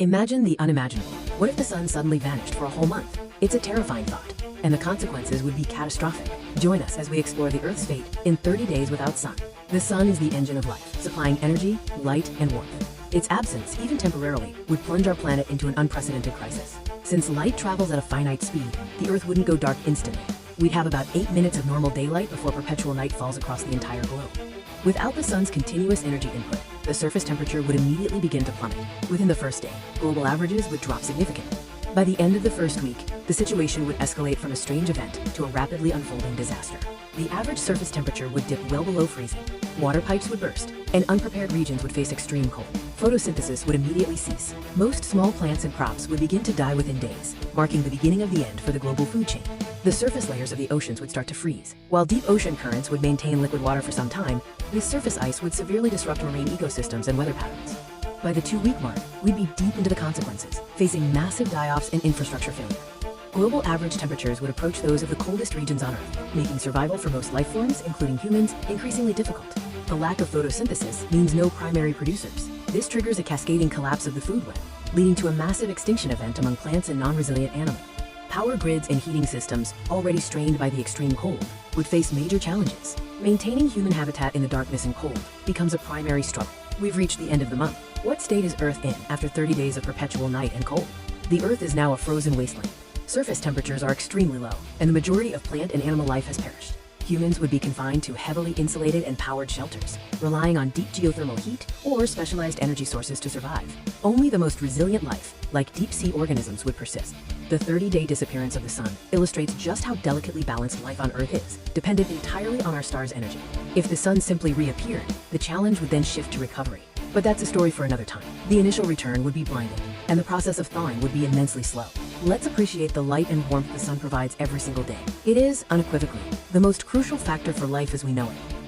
Imagine the unimaginable. What if the sun suddenly vanished for a whole month? It's a terrifying thought, and the consequences would be catastrophic. Join us as we explore the Earth's fate in 30 days without sun. The sun is the engine of life, supplying energy, light, and warmth. Its absence, even temporarily, would plunge our planet into an unprecedented crisis. Since light travels at a finite speed, the Earth wouldn't go dark instantly. We'd have about 8 minutes of normal daylight before perpetual night falls across the entire globe. Without the sun's continuous energy input, the surface temperature would immediately begin to plummet. Within the first day, global averages would drop significantly. By the end of the first week, the situation would escalate from a strange event to a rapidly unfolding disaster. The average surface temperature would dip well below freezing, water pipes would burst, and unprepared regions would face extreme cold. Photosynthesis would immediately cease. Most small plants and crops would begin to die within days, marking the beginning of the end for the global food chain. The surface layers of the oceans would start to freeze. While deep ocean currents would maintain liquid water for some time, this surface ice would severely disrupt marine ecosystems and weather patterns. By the 2-week mark, we'd be deep into the consequences, facing massive die-offs and infrastructure failure. Global average temperatures would approach those of the coldest regions on Earth, making survival for most life forms, including humans, increasingly difficult. The lack of photosynthesis means no primary producers. This triggers a cascading collapse of the food web, leading to a massive extinction event among plants and non-resilient animals. Power grids and heating systems, already strained by the extreme cold, would face major challenges. Maintaining human habitat in the darkness and cold becomes a primary struggle. We've reached the end of the month. What state is Earth in after 30 days of perpetual night and cold? The Earth is now a frozen wasteland. Surface temperatures are extremely low, and the majority of plant and animal life has perished. Humans would be confined to heavily insulated and powered shelters, relying on deep geothermal heat or specialized energy sources to survive. Only the most resilient life, like deep-sea organisms, would persist. The 30-day disappearance of the sun illustrates just how delicately balanced life on Earth is, dependent entirely on our star's energy. If the sun simply reappeared, the challenge would then shift to recovery. But that's a story for another time. The initial return would be blinding, and the process of thawing would be immensely slow. Let's appreciate the light and warmth the sun provides every single day. It is, unequivocally, the most crucial factor for life as we know it.